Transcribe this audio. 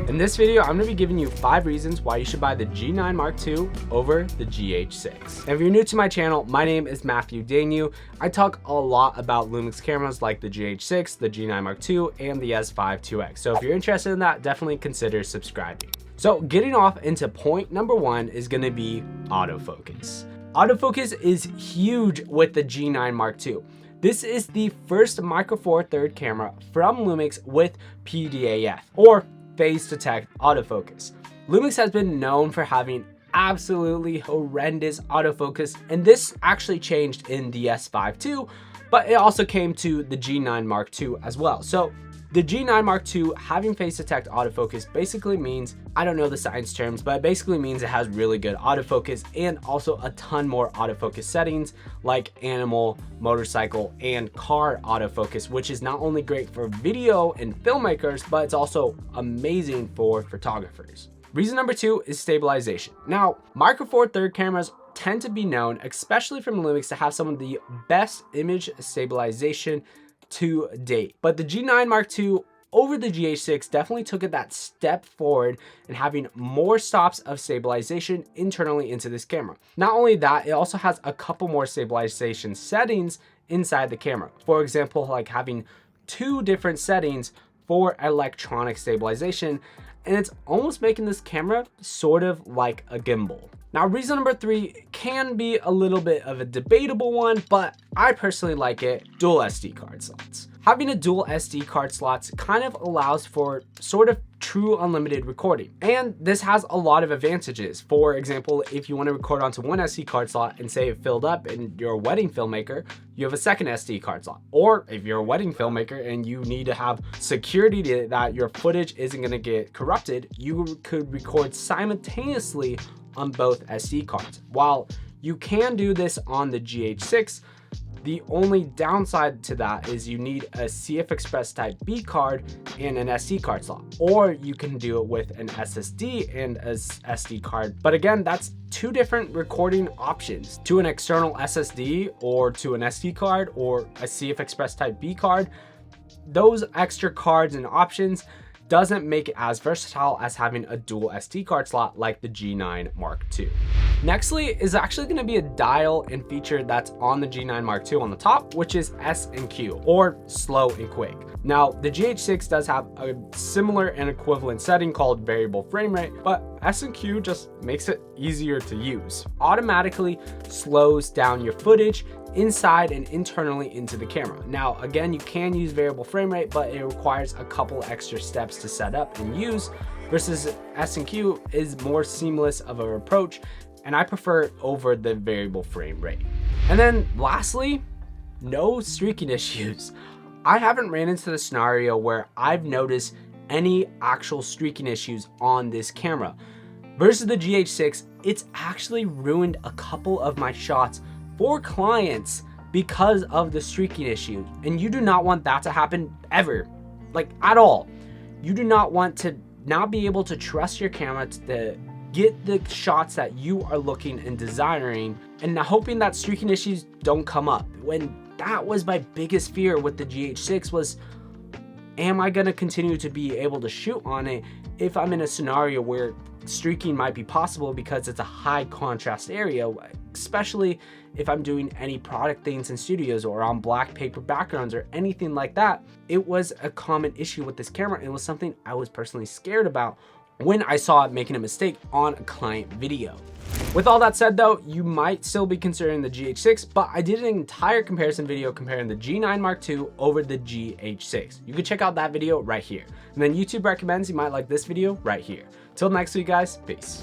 In this video, I'm gonna be giving you 5 reasons why you should buy the G9 Mark II over the GH6. And if you're new to my channel, my name is Dangyou. I talk a lot about Lumix cameras like the GH6, the G9 Mark II, and the S5 2X. So if you're interested in that, definitely consider subscribing. So getting off into point number 1 is gonna be autofocus. Autofocus is huge with the G9 Mark II. This is the first Micro Four Third camera from Lumix with PDAF, or phase detect autofocus. Lumix has been known for having absolutely horrendous autofocus, and this actually changed in the S5 too, but it also came to the G9 Mark II as well. So the G9 Mark II having phase detect autofocus basically means, I don't know the science terms, but it basically means it has really good autofocus and also a ton more autofocus settings like animal, motorcycle, and car autofocus, which is not only great for video and filmmakers, but it's also amazing for photographers. Reason number 2 is stabilization. Now, Micro Four Third cameras tend to be known, especially from Lumix, to have some of the best image stabilization to date. But the G9 Mark II over the GH6 definitely took it that step forward in having more stops of stabilization internally into this camera. Not only that, it also has a couple more stabilization settings inside the camera. For example, like having 2 different settings for electronic stabilization, and it's almost making this camera sort of like a gimbal. Now, reason number 3 can be a little bit of a debatable one, but I personally like it: dual SD card slots. Having a dual SD card slots kind of allows for sort of true unlimited recording. And this has a lot of advantages. For example, if you want to record onto one SD card slot and say it filled up and you're a wedding filmmaker, you have a second SD card slot. Or if you're a wedding filmmaker and you need to have security that your footage isn't going to get corrupted, you could record simultaneously on both SD cards. While you can do this on the GH6, the only downside to that is you need a CF Express Type B card and an SD card slot, or you can do it with an SSD and a SD card. But again, that's 2 different recording options: to an external SSD or to an SD card or a CF Express Type B card. Those extra cards and options doesn't make it as versatile as having a dual SD card slot like the G9 Mark II. Nextly is actually going to be a dial and feature that's on the G9 Mark II on the top, which is S and Q, or slow and quick. Now, the GH6 does have a similar and equivalent setting called variable frame rate, but S and Q just makes it easier to use. Automatically slows down your footage inside and internally into the camera. Now, again, you can use variable frame rate, but it requires a couple extra steps to set up and use, versus S and Q is more seamless of an approach, and I prefer it over the variable frame rate. And then lastly, no streaking issues. I haven't ran into the scenario where I've noticed any actual streaking issues on this camera. Versus the GH6, it's actually ruined a couple of my shots for clients because of the streaking issue, and you do not want that to happen ever, like at all. You do not want to not be able to trust your camera to get the shots that you are looking and desiring, and hoping that streaking issues don't come up. When that was my biggest fear with the GH6 was, am I going to continue to be able to shoot on it if I'm in a scenario where streaking might be possible because it's a high contrast area, especially if I'm doing any product things in studios or on black paper backgrounds or anything like that. It was a common issue with this camera, and it was something I was personally scared about when I saw it making a mistake on a client video. With all that said though, you might still be considering the GH6, but I did an entire comparison video comparing the G9 Mark II over the GH6. You can check out that video right here. And then YouTube recommends you might like this video right here. Till next week guys, peace.